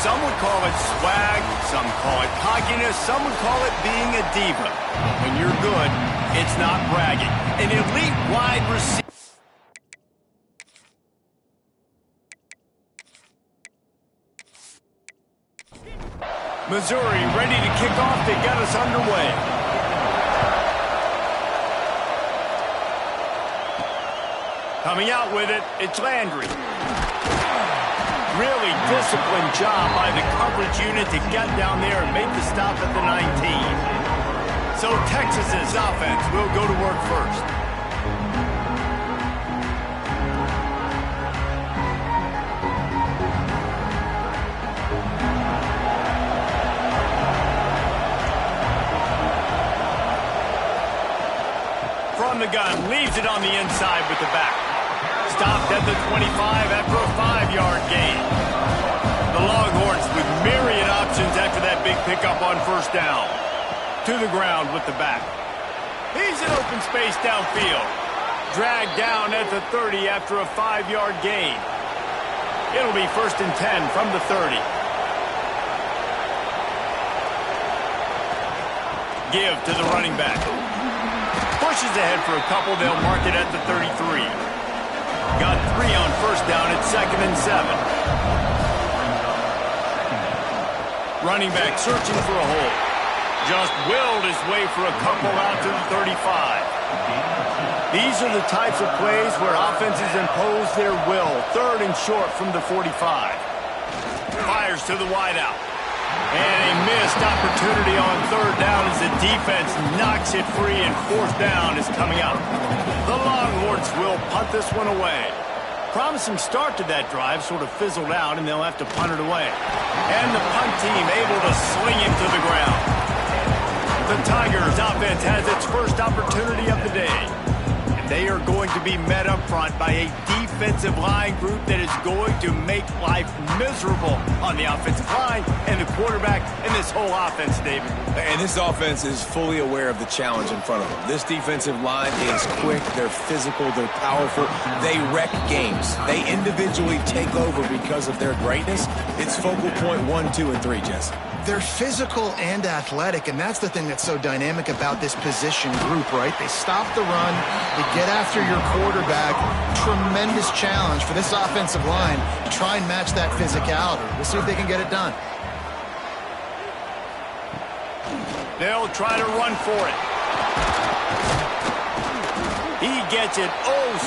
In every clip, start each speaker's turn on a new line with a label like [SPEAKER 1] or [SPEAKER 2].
[SPEAKER 1] Some would call it swag, some call it cockiness, some would call it being a diva. When you're good, it's not bragging. An elite wide receiver. Missouri ready to kick off to get us underway. Coming out with it, it's Landry. Really disciplined job by the coverage unit to get down there and make the stop at the 19. So Texas's offense will go to work first. From the gun, leaves it on the inside with the back. Stopped at the 25 after a 5-yard gain. The Longhorns with myriad options after that big pickup on first down. To the ground with the back. He's in open space downfield. Dragged down at the 30 after a 5-yard gain. It'll be 1st and 10 from the 30. Give to the running back. Pushes ahead for a couple. They'll mark it at the 33. Got 3 on first down at 2nd and 7. Running back searching for a hole. Just willed his way for a couple out to the 35. These are the types of plays where offenses impose their will. 3rd and short from the 45. Fires to the wideout. And a missed opportunity on 3rd down as the defense knocks it free, and 4th down is coming up. The Longhorns will punt this one away. Promising start to that drive, sort of fizzled out, and they'll have to punt it away. And the punt team able to sling it to the ground. The Tigers offense has its first opportunity of the day. And they are going to be met up front by a defensive line group that is going to make life miserable on the offensive line and the quarterback and this whole offense, David.
[SPEAKER 2] And this offense is fully aware of the challenge in front of them. This defensive line is quick, they're physical, they're powerful, they wreck games. They individually take over because of their greatness. It's focal point 1, 2, and 3, Jesse.
[SPEAKER 3] They're physical and athletic, and that's the thing that's so dynamic about this position group, right? They stop the run, they get after your quarterback. Tremendous challenge for this offensive line to try and match that physicality. We'll see if they can get it done.
[SPEAKER 1] They'll try to run for it. He gets it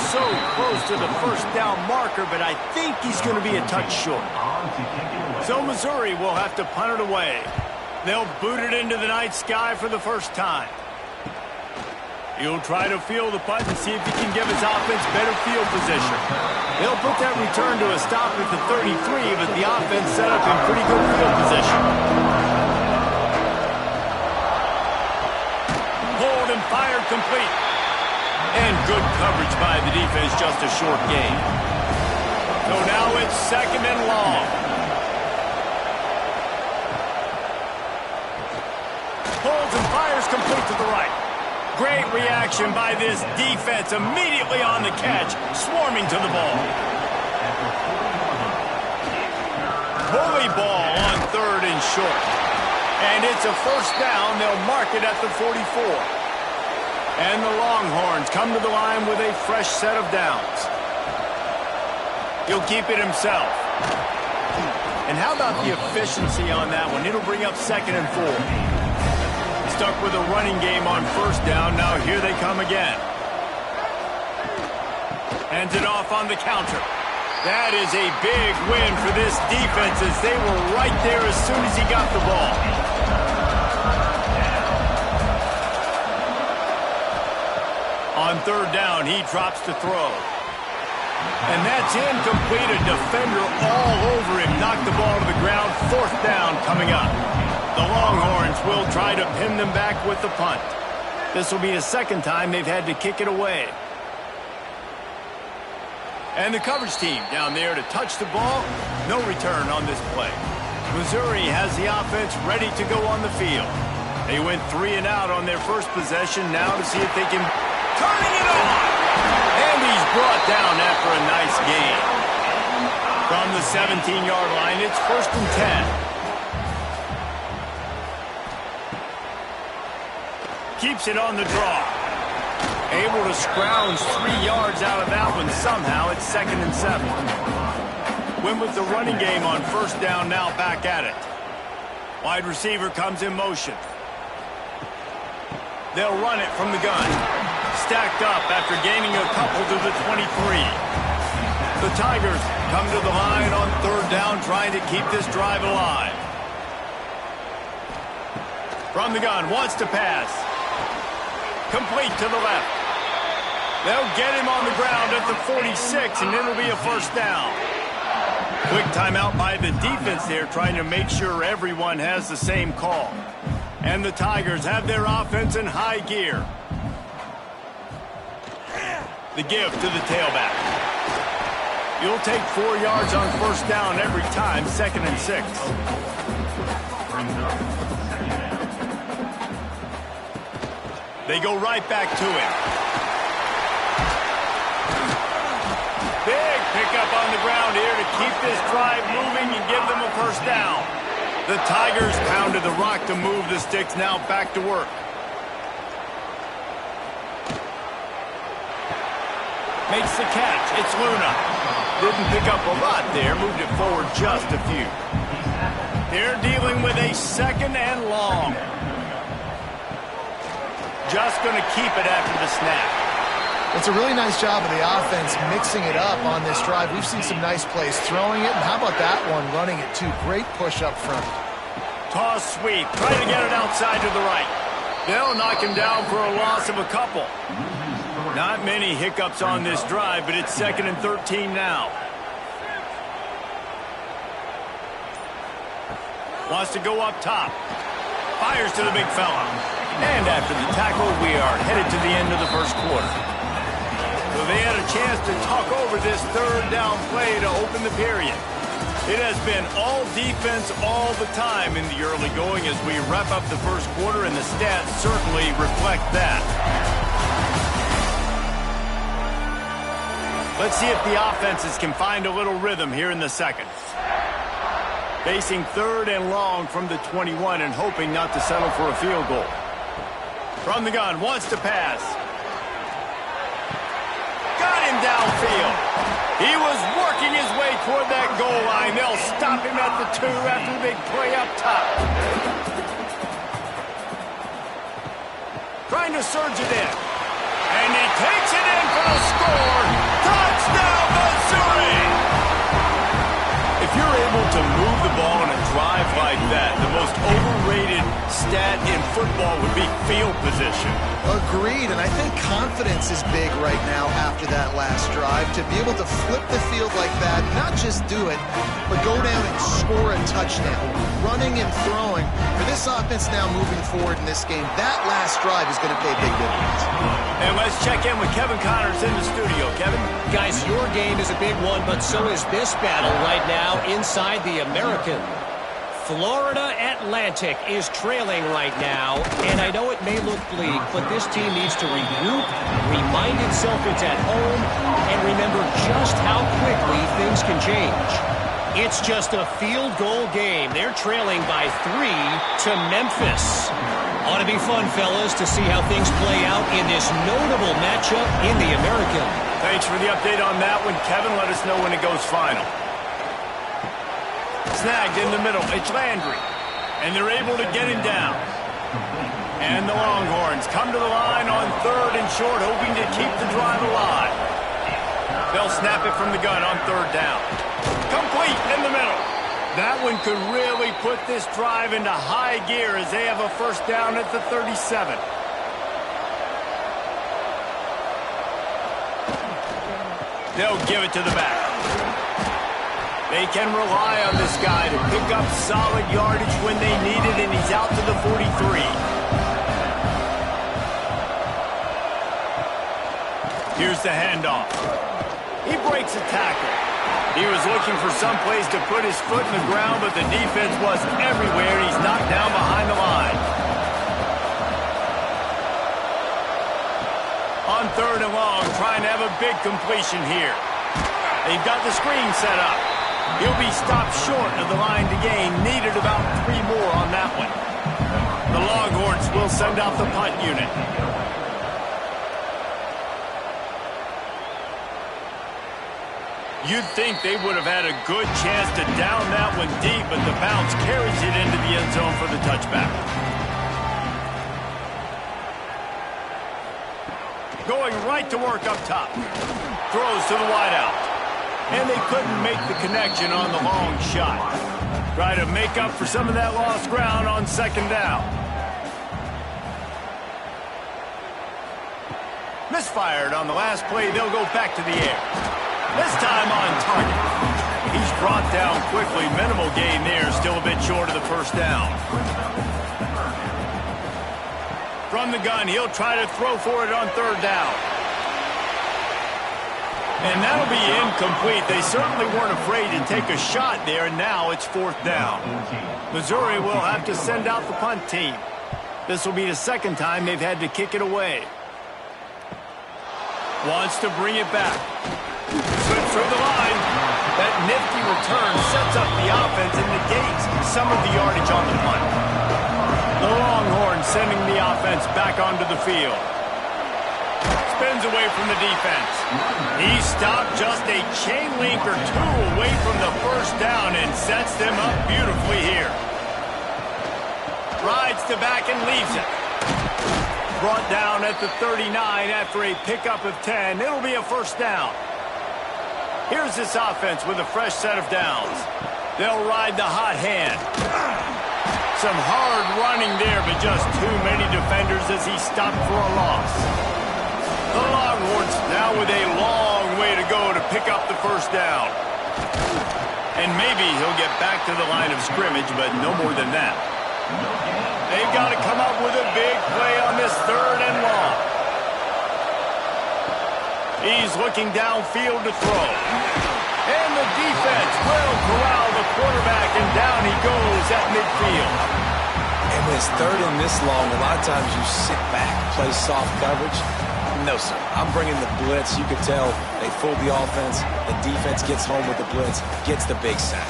[SPEAKER 1] so close to the first down marker, but I think he's going to be a touch short. So Missouri will have to punt it away. They'll boot it into the night sky for the first time. He'll try to field the punt and see if he can give his offense better field position. They'll put that return to a stop at the 33, but the offense set up in pretty good field position. Hold and fire complete. And good coverage by the defense, just a short gain. So now it's 2nd and long. Holds and fires complete to the right. Great reaction by this defense immediately on the catch, swarming to the ball. Bully ball on 3rd and short. And it's a first down. They'll mark it at the 44. And the Longhorns come to the line with a fresh set of downs. He'll keep it himself. And how about the efficiency on that one? It'll bring up 2nd and 4. Stuck with a running game on first down. Now here they come again. Hands it off on the counter. That is a big win for this defense as they were right there as soon as he got the ball. On 3rd down, he drops to throw. And that's incomplete. A defender all over him. Knocked the ball to the ground. 4th down coming up. The Longhorns will try to pin them back with the punt. This will be the 2nd time they've had to kick it away. And the coverage team down there to touch the ball. No return on this play. Missouri has the offense ready to go on the field. They went 3 and out on their first possession. Now to see if they can... Turning it on! And he's brought down after a nice gain. From the 17-yard line, it's 1st and 10. Keeps it on the draw. Able to scrounge 3 yards out of that one somehow. It's 2nd and 7. Went with the running game on 1st down, now back at it. Wide receiver comes in motion. They'll run it from the gun. Stacked up after gaining a couple to the 23. The Tigers come to the line on 3rd down, trying to keep this drive alive. From the gun, wants to pass. Complete to the left. They'll get him on the ground at the 46, and it'll be a 1st down. Quick timeout by the defense there, trying to make sure everyone has the same call. And the Tigers have their offense in high gear. The give to the tailback. You'll take 4 yards on 1st down every time, 2nd and 6. They go right back to him. Big pickup on the ground here to keep this drive moving and give them a 1st down. The Tigers pounded the rock to move the sticks, now back to work. Makes the catch. It's Luna. Didn't pick up a lot there. Moved it forward just a few. They're dealing with a 2nd and long. Just going to keep it after the snap.
[SPEAKER 3] It's a really nice job of the offense mixing it up on this drive. We've seen some nice plays throwing it, and how about that one running it too? Great push up front.
[SPEAKER 1] Toss sweep. Trying to get it outside to the right. They'll knock him down for a loss of a couple. Not many hiccups on this drive, but it's 2nd and 13 now. Wants to go up top. Fires to the big fella. And after the tackle, we are headed to the end of the 1st quarter. So they had a chance to talk over this 3rd down play to open the period. It has been all defense all the time in the early going as we wrap up the 1st quarter, and the stats certainly reflect that. Let's see if the offenses can find a little rhythm here in the 2nd. Facing 3rd and long from the 21 and hoping not to settle for a field goal. From the gun, wants to pass. Got him downfield. He was working his way toward that goal line. They'll stop him at the 2 after the big play up top. Trying to surge it in. And he takes it in for the score. Touchdown, Missouri! If you're able to move the ball in a drive like that, the most overrated stat in football would be field position.
[SPEAKER 3] Agreed, and I think confidence is big right now after that last drive. To be able to flip the field like that, not just do it, but go down and score a touchdown. Running and throwing. For this offense now moving forward in this game, that last drive is going to pay big dividends.
[SPEAKER 1] And let's check in with Kevin Connors in the studio. Kevin?
[SPEAKER 4] Guys, your game is a big one, but so is this battle right now inside the American. Florida Atlantic is trailing right now, and I know it may look bleak, but this team needs to regroup, remind itself it's at home, and remember just how quickly things can change. It's just a field goal game. They're trailing by 3 to Memphis. Ought to be fun, fellas, to see how things play out in this notable matchup in the American.
[SPEAKER 1] Thanks for the update on that one, Kevin. Let us know when it goes final. Snagged in the middle. It's Landry. And they're able to get him down. And the Longhorns come to the line on 3rd and short, hoping to keep the drive alive. They'll snap it from the gun on 3rd down. Complete in the middle. That one could really put this drive into high gear as they have a 1st down at the 37. They'll give it to the back. They can rely on this guy to pick up solid yardage when they need it, and he's out to the 43. Here's the handoff. He breaks a tackle. He was looking for some place to put his foot in the ground, but the defense was everywhere, and he's knocked down behind the line. On 3rd and long, trying to have a big completion here. They've got the screen set up. He'll be stopped short of the line to gain. Needed about 3 more on that one. The Longhorns will send out the punt unit. You'd think they would have had a good chance to down that one deep, but the bounce carries it into the end zone for the touchback. Going right to work up top. Throws to the wideout. And they couldn't make the connection on the long shot. Try to make up for some of that lost ground on second down. Misfired on the last play. They'll go back to the air. This time on target. He's brought down quickly. Minimal gain there. Still a bit short of the first down. From the gun, he'll try to throw for it on third down. And that'll be incomplete. They certainly weren't afraid to take a shot there. Now it's fourth down. Missouri will have to send out the punt team. This will be the second time they've had to kick it away. Wants to bring it back. Slips through the line. That nifty return sets up the offense and negates some of the yardage on the punt. The Longhorns sending the offense back onto the field. Spins away from the defense. He stopped just a chain link or two away from the first down and sets them up beautifully here. Rides to back and leaves it. Brought down at the 39 after a pickup of 10. It'll be a first down. Here's this offense with a fresh set of downs. They'll ride the hot hand. Some hard running there, but just too many defenders as he stopped for a loss. The Longhorns now with a long way to go to pick up the first down. And maybe he'll get back to the line of scrimmage, but no more than that. They've got to come up with a big play on this third and long. He's looking downfield to throw. And the defense will corral the quarterback, and down he goes at midfield.
[SPEAKER 2] And when it's third and this long, a lot of times you sit back, play soft coverage. No, sir. I'm bringing the blitz. You could tell they fooled the offense. The defense gets home with the blitz, gets the big sack.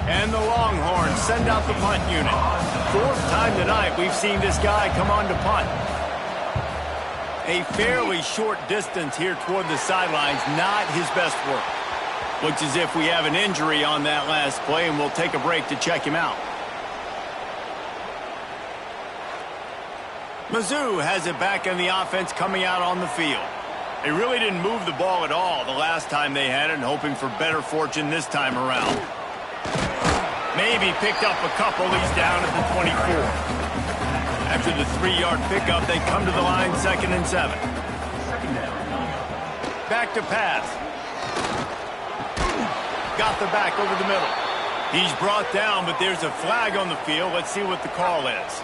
[SPEAKER 1] And the Longhorns send out the punt unit. Fourth time tonight we've seen this guy come on to punt. A fairly short distance here toward the sidelines, not his best work. Looks as if we have an injury on that last play, and we'll take a break to check him out. Mizzou has it back in the offense coming out on the field. They really didn't move the ball at all the last time they had it, and hoping for better fortune this time around. Maybe picked up a couple. He's down at the 24. After the 3-yard pickup, they come to the line 2nd and 7. Back to pass. Got the back over the middle. He's brought down, but there's a flag on the field. Let's see what the call is.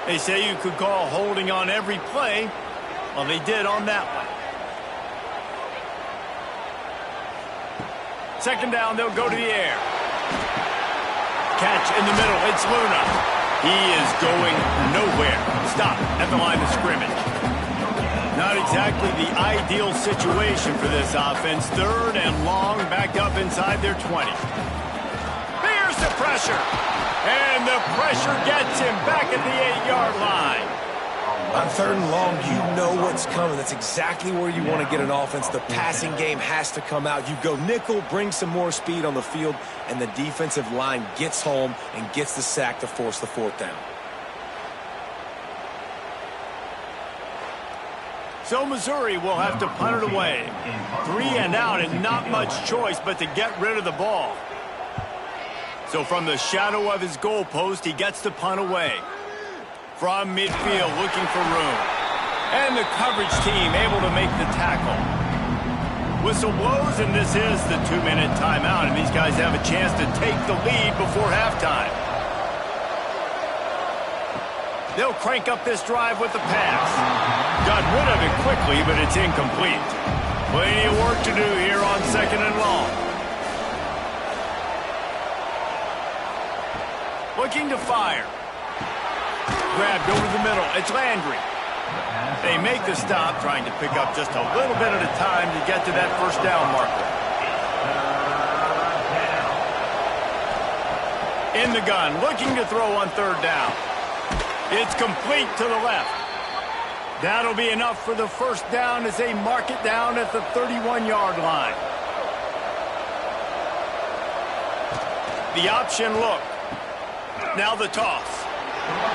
[SPEAKER 1] They say you could call holding on every play. Well, they did on that one. Second down, they'll go to the air. Catch in the middle. It's Luna. He is going nowhere. Stop at the line of scrimmage. Not exactly the ideal situation for this offense. Third and long, back up inside their 20. There's the pressure. And the pressure gets him back at the 8-yard line.
[SPEAKER 2] On third and long, you know what's coming. That's exactly where you want to get an offense. The passing game has to come out. You go nickel, bring some more speed on the field, and the defensive line gets home and gets the sack to force the fourth down.
[SPEAKER 1] So Missouri will have to punt it away. 3 and out and not much choice but to get rid of the ball. So from the shadow of his goalpost, he gets the punt away. From midfield, looking for room. And the coverage team able to make the tackle. Whistle blows, and this is the 2-minute timeout, and these guys have a chance to take the lead before halftime. They'll crank up this drive with the pass. Got rid of it quickly, but it's incomplete. Plenty of work to do here on 2nd and long. Looking to fire. Grabbed over the middle. It's Landry. They make the stop, trying to pick up just a little bit at a time to get to that first down marker. In the gun, looking to throw on third down. It's complete to the left. That'll be enough for the first down as they mark it down at the 31-yard line. The option look. Now the toss.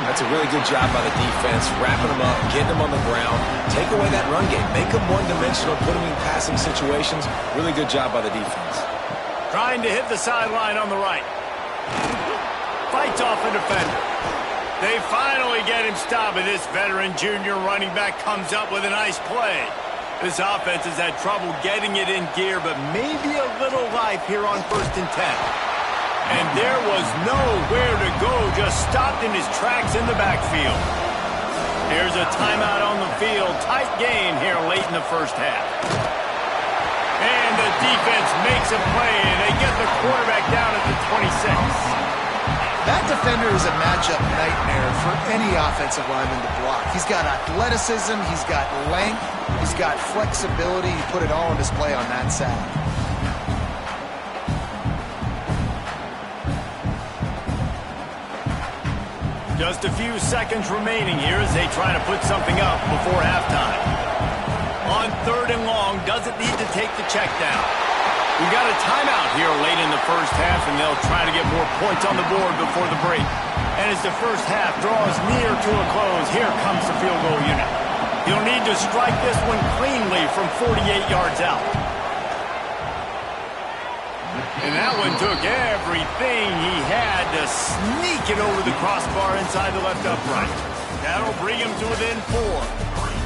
[SPEAKER 2] That's a really good job by the defense, wrapping them up, getting them on the ground. Take away that run game. Make them one-dimensional, put them in passing situations. Really good job by the defense.
[SPEAKER 1] Trying to hit the sideline on the right. Fights off a defender. They finally get him stopped, and this veteran junior running back comes up with a nice play. This offense has had trouble getting it in gear, but maybe a little life here on 1st and 10. And there was nowhere to go, just stopped in his tracks in the backfield. Here's a timeout on the field. Tight game here late in the first half. And the defense makes a play, and they get the quarterback down at the 26.
[SPEAKER 3] That defender is a matchup nightmare for any offensive lineman to block. He's got athleticism, he's got length, he's got flexibility. He put it all on display on that sack.
[SPEAKER 1] Just a few seconds remaining here as they try to put something up before halftime. On 3rd and long, doesn't need to take the check down. We got a timeout here late in the first half, and they'll try to get more points on the board before the break. And as the first half draws near to a close, here comes the field goal unit. He'll need to strike this one cleanly from 48 yards out. And that one took everything he had to sneak it over the crossbar inside the left upright. That'll bring him to within 4.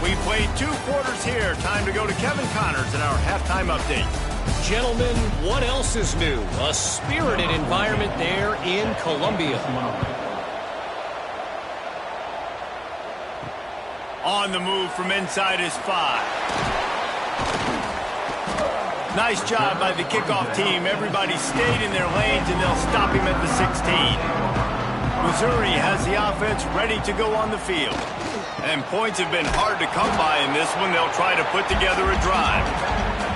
[SPEAKER 1] We played 2 quarters here. Time to go to Kevin Connors in our halftime update.
[SPEAKER 4] Gentlemen, what else is new? A spirited environment there in Columbia.
[SPEAKER 1] On the move from inside his 5. Nice job by the kickoff team. Everybody stayed in their lanes, and they'll stop him at the 16. Missouri has the offense ready to go on the field. And points have been hard to come by in this one. They'll try to put together a drive.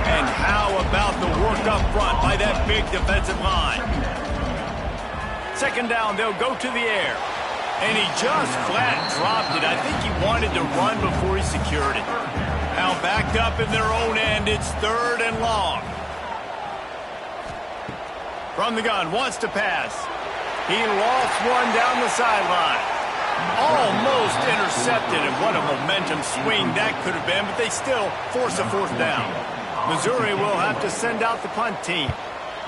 [SPEAKER 1] And how about the work up front by that big defensive line? 2nd down, they'll go to the air. And he just flat dropped it. I think he wanted to run before he secured it. Now backed up in their own end, it's 3rd and long. From the gun, wants to pass. He lofts one down the sideline. Almost intercepted, and what a momentum swing that could have been, but they still force a 4th down. Missouri will have to send out the punt team.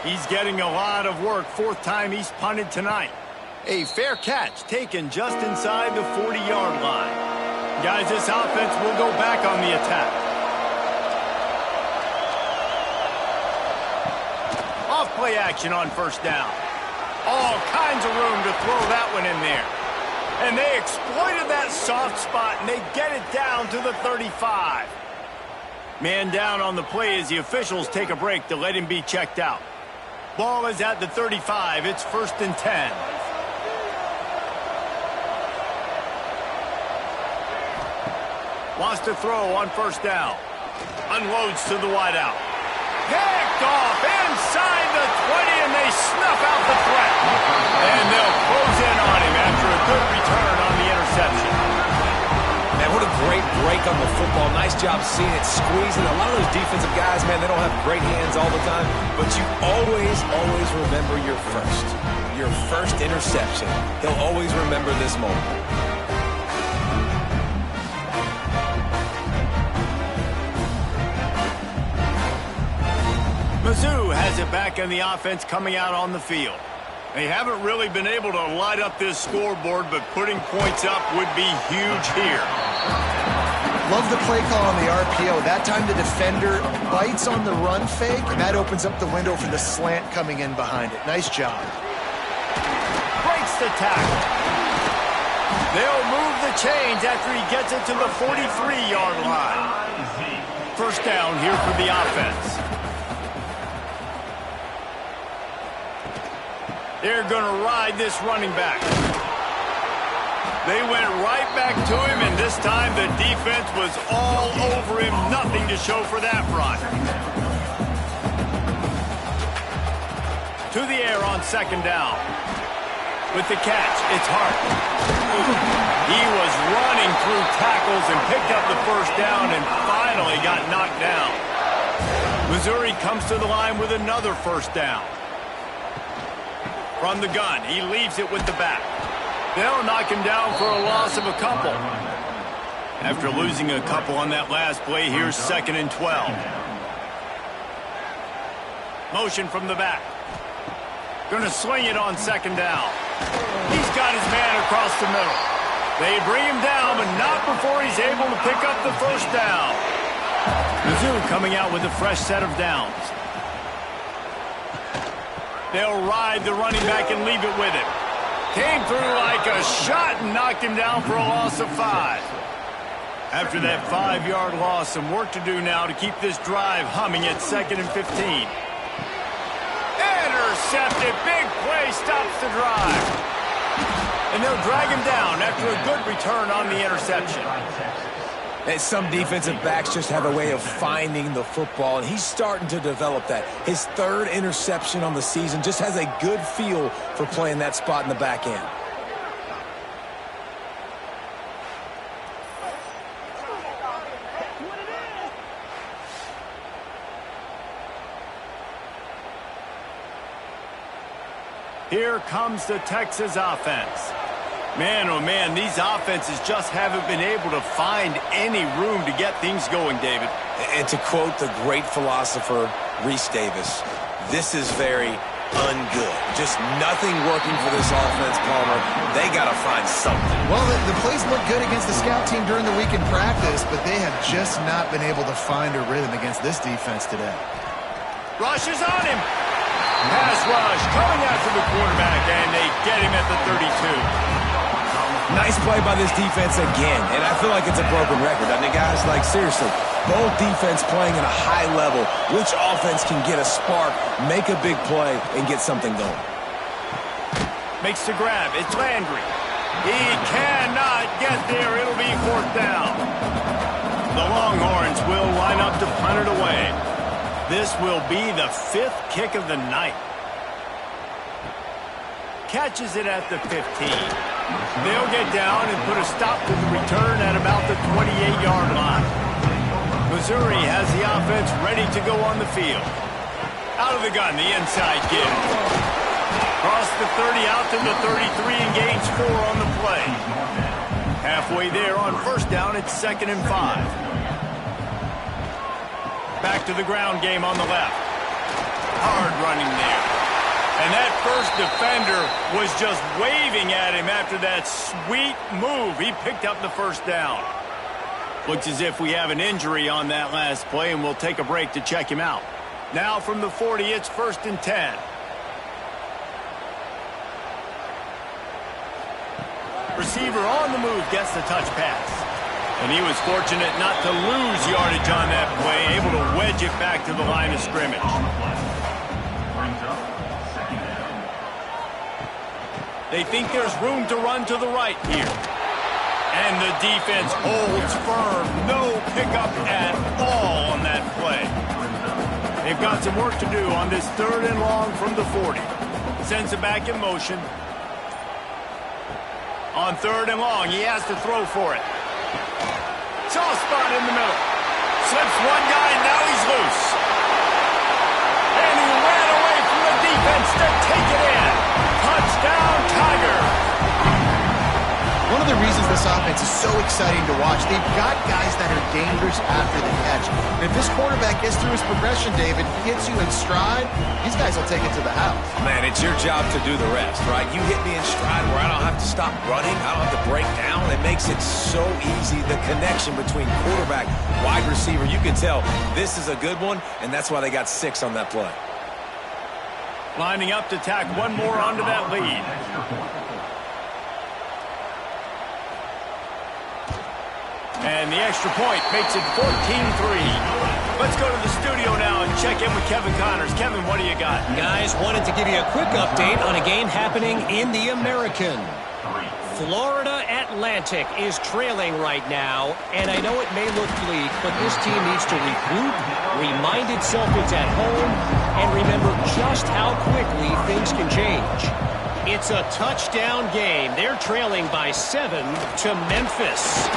[SPEAKER 1] He's getting a lot of work. 4th time he's punted tonight. A fair catch taken just inside the 40-yard line. Guys, this offense will go back on the attack. Off play action on 1st down. All kinds of room to throw that one in there. And they exploited that soft spot, and they get it down to the 35. Man down on the play as the officials take a break to let him be checked out. Ball is at the 35. It's 1st and 10. Wants to throw on 1st down. Unloads to the wideout. Picked off inside the 20, and they snuff out the threat. And they'll close in on him after a good return on the interception.
[SPEAKER 2] Man, what a great break on the football. Nice job seeing it, squeezing. A lot of those defensive guys, man, they don't have great hands all the time, but you always remember your first interception. He'll always remember this moment.
[SPEAKER 1] Mizzou has it back in the offense coming out on the field. They haven't really been able to light up this scoreboard, but putting points up would be huge here.
[SPEAKER 3] Love the play call on the RPO. That time the defender bites on the run fake, and that opens up the window for the slant coming in behind it. Nice job.
[SPEAKER 1] Breaks the tackle. They'll move the chains after he gets it to the 43-yard line. 1st down here for the offense. They're going to ride this running back. They went right back to him, and this time the defense was all over him. Nothing to show for that run. To the air on second down. With the catch, it's Hart. He was running through tackles and picked up the first down and finally got knocked down. Missouri comes to the line with another first down. From the gun, he leaves it with the back. They'll knock him down for a loss of a couple. After losing a couple on that last play, here's 2nd and 12. Motion from the back. Going to sling it on second down. He's got his man across the middle. They bring him down, but not before he's able to pick up the first down. Mizzou coming out with a fresh set of downs. They'll ride the running back and leave it with him. Came through like a shot and knocked him down for a loss of 5. After that 5-yard loss, some work to do now to keep this drive humming at 2nd and 15. Intercepted. Big play stops the drive. And they'll drag him down after a good return on the interception.
[SPEAKER 2] And some defensive backs just have a way of finding the football, and he's starting to develop that. His 3rd interception on the season, just has a good feel for playing that spot in the back end.
[SPEAKER 1] Here comes the Texas offense. Man, oh man, these offenses just haven't been able to find any room to get things going, David.
[SPEAKER 2] And to quote the great philosopher, Reese Davis, this is very ungood. Just nothing working for this offense, Palmer. They got to find something.
[SPEAKER 3] Well, the plays look good against the scout team during the week in practice, but they have just not been able to find a rhythm against this defense today.
[SPEAKER 1] Rush is on him. Pass rush coming after the quarterback, and they get him at the 32.
[SPEAKER 2] Nice play by this defense again, and I feel like it's a broken record. I mean, guys, like, seriously, both defense playing at a high level. Which offense can get a spark, make a big play, and get something going?
[SPEAKER 1] Makes the grab. It's Landry. He cannot get there. It'll be 4th down. The Longhorns will line up to punt it away. This will be the 5th kick of the night. Catches it at the 15. They'll get down and put a stop to the return at about the 28-yard line. Missouri has the offense ready to go on the field. Out of the gun, the inside give. Cross the 30 out to the 33 and gains 4 on the play. Halfway there on first down, it's 2nd and 5. Back to the ground game on the left. Hard running there. And that first defender was just waving at him after that sweet move. He picked up the first down. Looks as if we have an injury on that last play, and we'll take a break to check him out. Now from the 40, it's 1st and 10. Receiver on the move gets the touch pass. And he was fortunate not to lose yardage on that play, able to wedge it back to the line of scrimmage. They think there's room to run to the right here. And the defense holds firm. No pickup at all on that play. They've got some work to do on this 3rd and long from the 40. Sends it back in motion. On 3rd and long, he has to throw for it. Soft spot in the middle. Slips one guy, and now he's loose. And he ran away from the defense to take it in. Touchdown, Tiger.
[SPEAKER 3] One of the reasons this offense is so exciting to watch, they've got guys that are dangerous after the catch. And if this quarterback gets through his progression, David, hits you in stride, these guys will take it to the house.
[SPEAKER 2] Man, it's your job to do the rest, right? You hit me in stride where I don't have to stop running. I don't have to break down. It makes it so easy. The connection between quarterback, wide receiver, you can tell this is a good one, and that's why they got 6 on that play.
[SPEAKER 1] Lining up to tack one more onto that lead. And the extra point makes it 14-3. Let's go to the studio now and check in with Kevin Connors. Kevin, what do you got?
[SPEAKER 4] Guys, wanted to give you a quick update on a game happening in the American. Florida Atlantic is trailing right now, and I know it may look bleak, but this team needs to regroup, remind itself it's at home, and remember just how quickly things can change. It's a touchdown game. They're trailing by 7 to Memphis.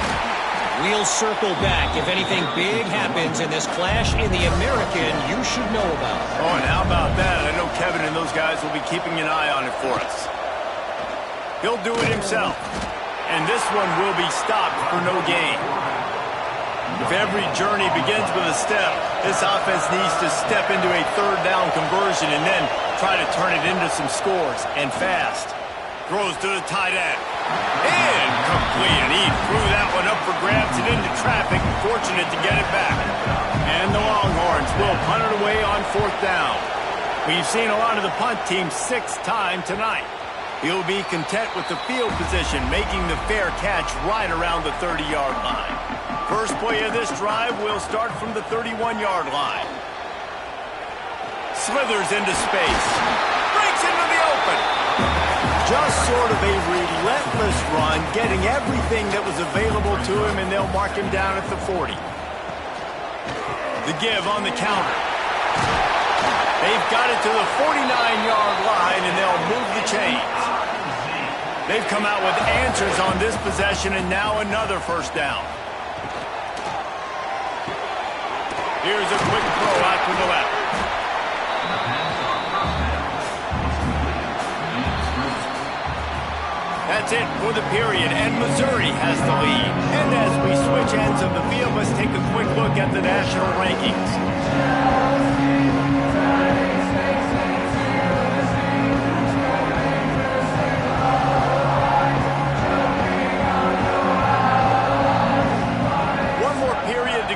[SPEAKER 4] We'll circle back if anything big happens in this clash in the American you should know about.
[SPEAKER 1] Oh, and how about that? I know Kevin and those guys will be keeping an eye on it for us. He'll do it himself. And this one will be stopped for no gain. If every journey begins with a step, this offense needs to step into a third down conversion and then try to turn it into some scores, and fast. Throws to the tight end. Incomplete, and he threw that one up for grabs and into traffic. Fortunate to get it back. And the Longhorns will punt it away on 4th down. We've seen a lot of the punt team 6 times tonight. He'll be content with the field position, making the fair catch right around the 30-yard line. First play of this drive will start from the 31-yard line. Slithers into space. Breaks into the open. Just sort of a relentless run, getting everything that was available to him, and they'll mark him down at the 40. The give on the counter. They've got it to the 49-yard line, and they'll move the chains. They've come out with answers on this possession, and now another first down. Here's a quick throw out to the left. That's it for the period, and Missouri has the lead. And as we switch ends of the field, let's take a quick look at the national rankings.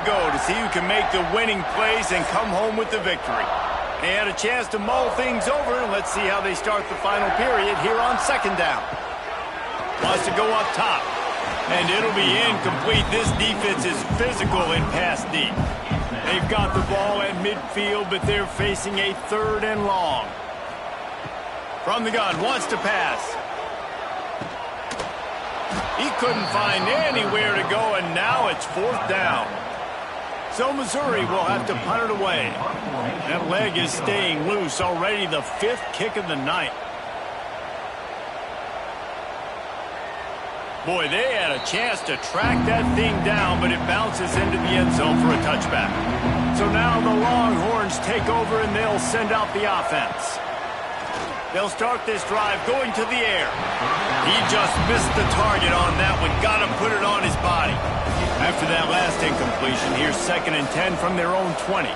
[SPEAKER 1] To see who can make the winning plays and come home with the victory. They had a chance to mull things over. Let's see how they start the final period here on 2nd down. Wants to go up top. And it'll be incomplete. This defense is physical in pass deep. They've got the ball at midfield, but they're facing a 3rd and long. From the gun, wants to pass. He couldn't find anywhere to go, and now it's 4th down. So Missouri will have to punt it away. That leg is staying loose. Already the 5th kick of the night. Boy, they had a chance to track that thing down, but it bounces into the end zone for a touchback. So now the Longhorns take over, and they'll send out the offense. They'll start this drive going to the air. He just missed the target on that one. Got to put it on his body. After that last incompletion, here's 2nd and 10 from their own 20.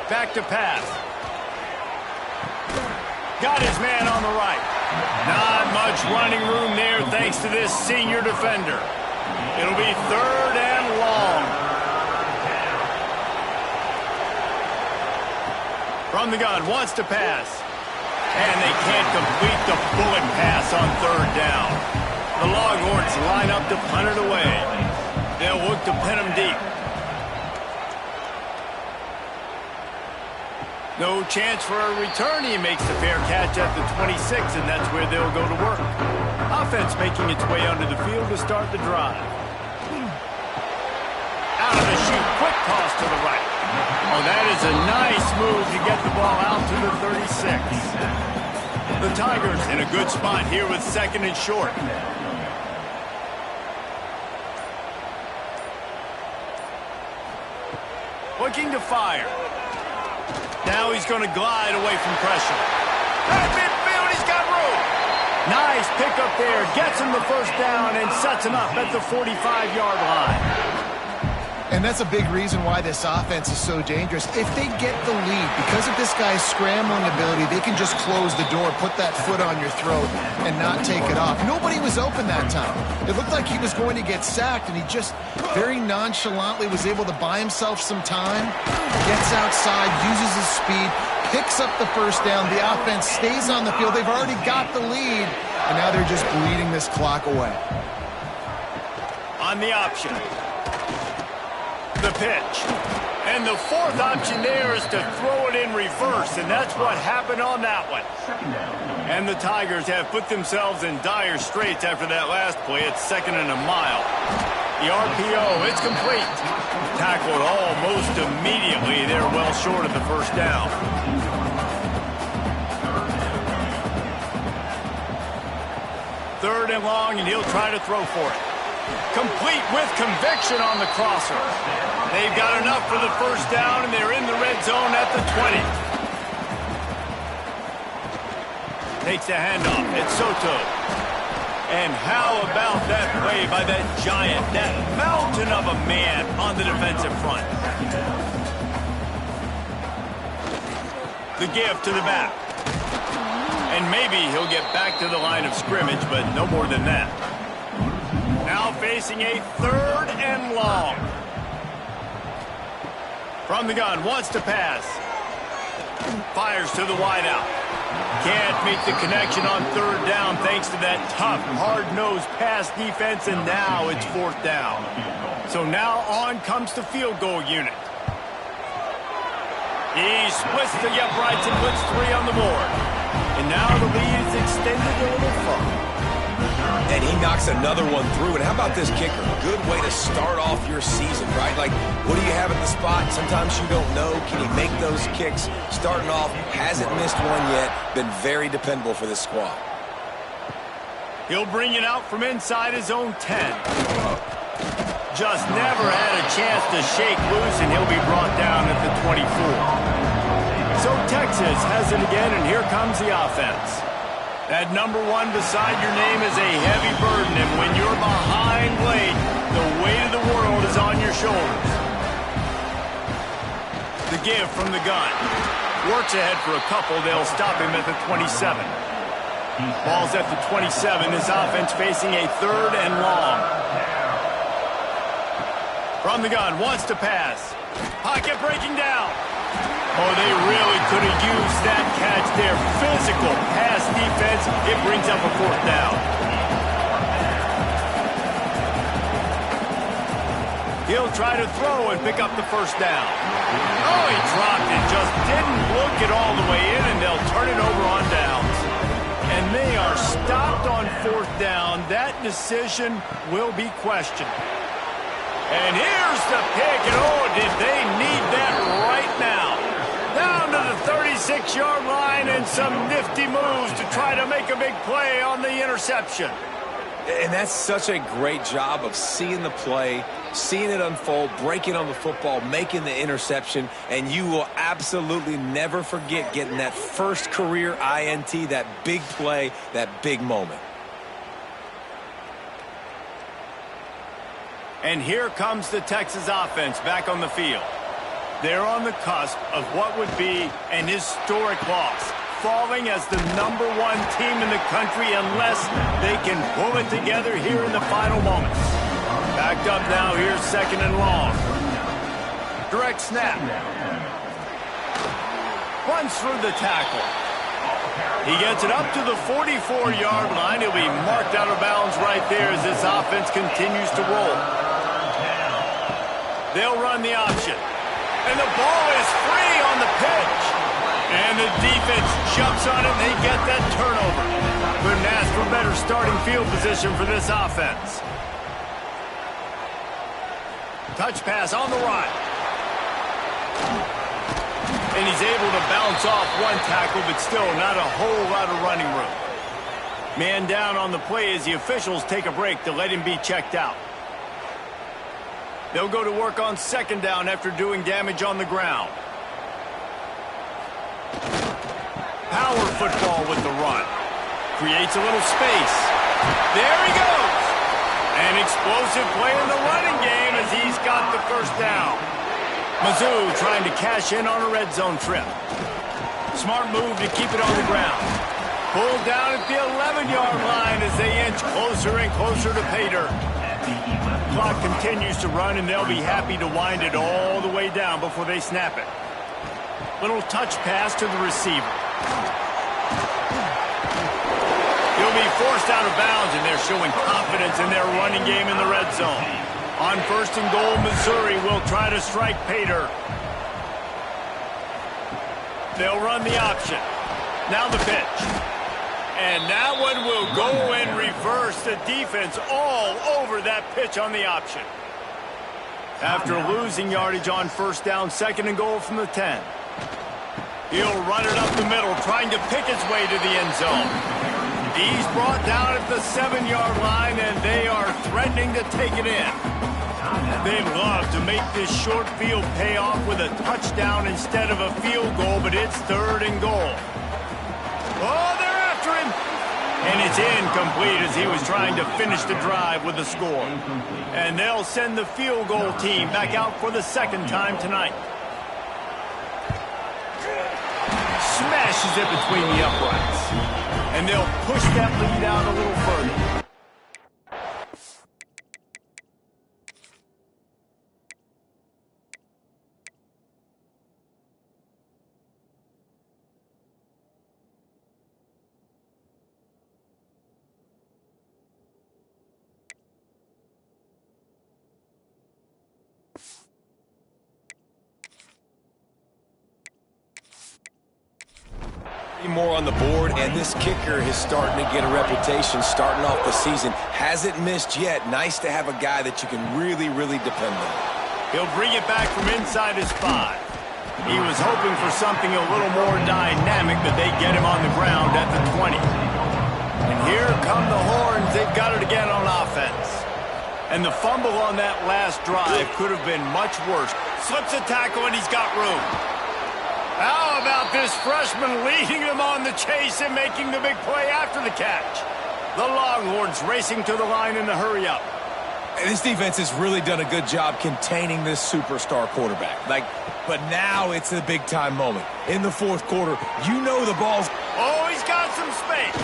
[SPEAKER 1] Back to pass. Got his man on the right. Not much running room there thanks to this senior defender. It'll be 3rd and long. From the gun, wants to pass. And they can't complete the bullet pass on 3rd down. The Longhorns line up to punt it away. They'll look to pin them deep. No chance for a return. He makes the fair catch at the 26, and that's where they'll go to work. Offense making its way onto the field to start the drive. Out of the chute, quick toss to the right. Oh, that is a nice move to get the ball out to the 36. The Tigers in a good spot here with 2nd and short. Looking to fire. Now he's going to glide away from pressure. At midfield, he's got room. Nice pickup there. Gets him the first down and sets him up at the 45-yard line.
[SPEAKER 3] And that's a big reason why this offense is so dangerous. If they get the lead, because of this guy's scrambling ability, they can just close the door, put that foot on your throat, and not take it off. Nobody was open that time. It looked like he was going to get sacked, and he just very nonchalantly was able to buy himself some time, gets outside, uses his speed, picks up the first down. The offense stays on the field. They've already got the lead, and now they're just bleeding this clock away.
[SPEAKER 1] On the option. The pitch. And the fourth option there is to throw it in reverse, and that's what happened on that one. And the Tigers have put themselves in dire straits after that last play. It's 2nd and a mile. The RPO, it's complete. Tackled almost immediately. They're well short of the first down. 3rd and long, and he'll try to throw for it. Complete with conviction on the crosser. They've got enough for the first down, and they're in the red zone at the 20. Takes the handoff. It's Soto. And how about that play by that giant, that mountain of a man on the defensive front? The give to the back. And maybe he'll get back to the line of scrimmage, but no more than that. Now facing a 3rd and long. From the gun, wants to pass. Fires to the wideout. Can't make the connection on 3rd down thanks to that tough, hard-nosed pass defense, and now it's 4th down. So now on comes the field goal unit. He splits the uprights and puts 3 on the board. And now the lead is extended a little further.
[SPEAKER 2] And he knocks another one through. And how about this kicker? Good way to start off your season, right? Like, what do you have at the spot? Sometimes you don't know. Can he make those kicks? Starting off, hasn't missed one yet. Been very dependable for this squad.
[SPEAKER 1] He'll bring it out from inside his own 10. Just never had a chance to shake loose, and he'll be brought down at the 24. So Texas has it again, and here comes the offense. That number 1 beside your name is a heavy burden, and when you're behind late, the weight of the world is on your shoulders. The give from the gun. Works ahead for a couple. They'll stop him at the 27. Ball's at the 27. This offense facing a 3rd and long. From the gun, wants to pass. Pocket breaking down. Oh, they really could have used that catch there. Physical pass defense. It brings up a 4th down. He'll try to throw and pick up the first down. Oh, he dropped it. Just didn't look it all the way in, and they'll turn it over on downs. And they are stopped on 4th down. That decision will be questioned. And here's the pick, and oh, did they need that right now. Down to the 36-yard line, and some nifty moves to try to make a big play on the interception.
[SPEAKER 2] And that's such a great job of seeing the play, seeing it unfold, breaking on the football, making the interception, and you will absolutely never forget getting that first career INT, that big play, that big moment.
[SPEAKER 1] And here comes the Texas offense back on the field. They're on the cusp of what would be an historic loss, falling as the number 1 team in the country unless they can pull it together here in the final moments. Backed up now, here's 2nd and long. Direct snap. Runs through the tackle. He gets it up to the 44-yard line. He'll be marked out of bounds right there as this offense continues to roll. They'll run the option. And the ball is free on the pitch. And the defense jumps on it, and they get that turnover. Couldn't ask for better starting field position for this offense. Touch pass on the right. And he's able to bounce off one tackle, but still not a whole lot of running room. Man down on the play as the officials take a break to let him be checked out. They'll go to work on 2nd down after doing damage on the ground. Power football with the run. Creates a little space. There he goes. An explosive play in the running game as he's got the first down. Mizzou trying to cash in on a red zone trip. Smart move to keep it on the ground. Pulled down at the 11-yard line as they inch closer and closer to pay dirt. Clock continues to run, and they'll be happy to wind it all the way down before they snap it. Little touch pass to the receiver. He'll be forced out of bounds, and they're showing confidence in their running game in the red zone. On 1st and goal, Missouri will try to strike pay dirt. They'll run the option. Now the pitch. And that one will go and reverse the defense all over that pitch on the option. After losing yardage on first down, 2nd and goal from the 10. He'll run it up the middle, trying to pick his way to the end zone. He's brought down at the 7-yard line, and they are threatening to take it in. They'd love to make this short field pay off with a touchdown instead of a field goal, but it's 3rd and goal. Oh, they're after him. And it's incomplete as he was trying to finish the drive with a score. And they'll send the field goal team back out for the 2nd time tonight. Smashes it between the uprights. And they'll push that lead out a little further.
[SPEAKER 2] More on the board, and this kicker is starting to get a reputation starting off the season. Hasn't missed yet. Nice to have a guy that you can really, really depend on.
[SPEAKER 1] He'll bring it back from inside his 5. He was hoping for something a little more dynamic, but they get him on the ground at the 20. And here come the horns. They've got it again on offense. And the fumble on that last drive could have been much worse. Slips a tackle, and he's got room. How about this freshman leading them on the chase and making the big play after the catch? The Longhorns racing to the line in the hurry-up.
[SPEAKER 2] This defense has really done a good job containing this superstar quarterback. But now it's a big-time moment. In the 4th quarter, you know the ball's...
[SPEAKER 1] Oh, he's got some space.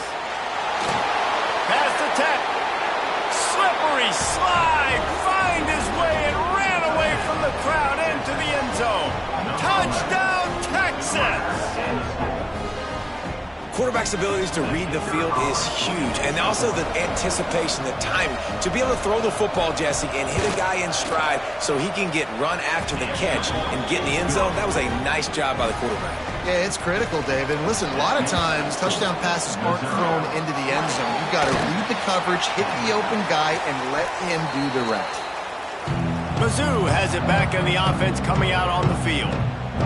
[SPEAKER 1] Past the 10. Slippery slide. Find his way and ran away from the crowd into the end zone. Touchdown, Texas!
[SPEAKER 2] Quarterback's abilities to read the field is huge, and also the anticipation, the timing. To be able to throw the football, Jesse, and hit a guy in stride so he can get run after the catch and get in the end zone, that was a nice job by the quarterback.
[SPEAKER 3] Yeah, it's critical, David. Listen, a lot of times touchdown passes aren't thrown into the end zone. You've got to read the coverage, hit the open guy, and let him do the rest.
[SPEAKER 1] Mizzou has it back in the offense coming out on the field.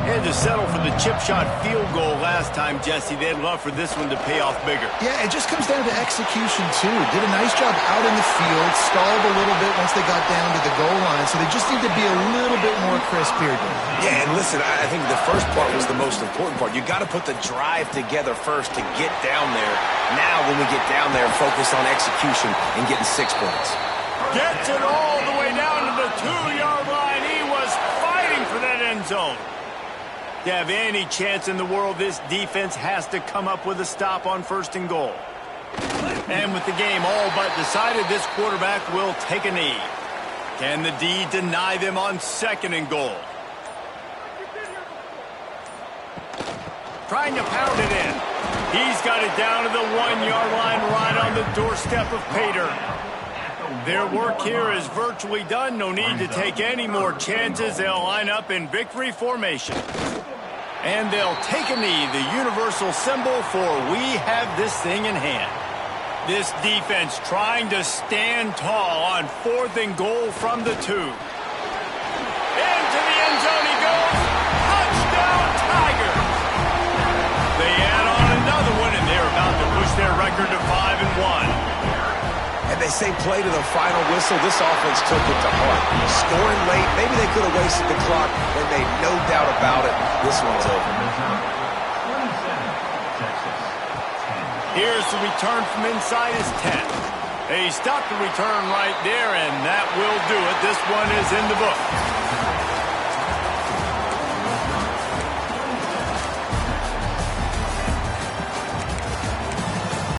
[SPEAKER 1] Had to settle for the chip shot field goal last time, Jesse. They'd love for this one to pay off bigger.
[SPEAKER 3] Yeah, it just comes down to execution, too. Did a nice job out in the field, stalled a little bit once they got down to the goal line, so they just need to be a little bit more crisp here.
[SPEAKER 2] Yeah, and listen, I think the first part was the most important part. You got to put the drive together first to get down there. Now, when we get down there, focus on execution and getting 6 points.
[SPEAKER 1] Gets it all the way down to the 2-yard line. He was fighting for that end zone. To have any chance in the world, this defense has to come up with a stop on 1st and goal. And with the game all but decided, this quarterback will take a knee. Can the D deny them on 2nd and goal? Trying to pound it in. He's got it down to the 1-yard line right on the doorstep of Pater. Their work here is virtually done. No need to take any more chances. They'll line up in victory formation. And they'll take a knee, the universal symbol for we have this thing in hand. This defense trying to stand tall on 4th and goal from the 2. Into the end zone he goes. Touchdown, Tigers! They add on another one, and they're about to push their record to 5-1.
[SPEAKER 2] And they say play to the final whistle. This offense took it to heart. Scoring late, maybe they could have wasted the clock. They made no doubt about it. This one's over.
[SPEAKER 1] Here's the return from inside his 10. They stopped the return right there, and that will do it. This one is in the book.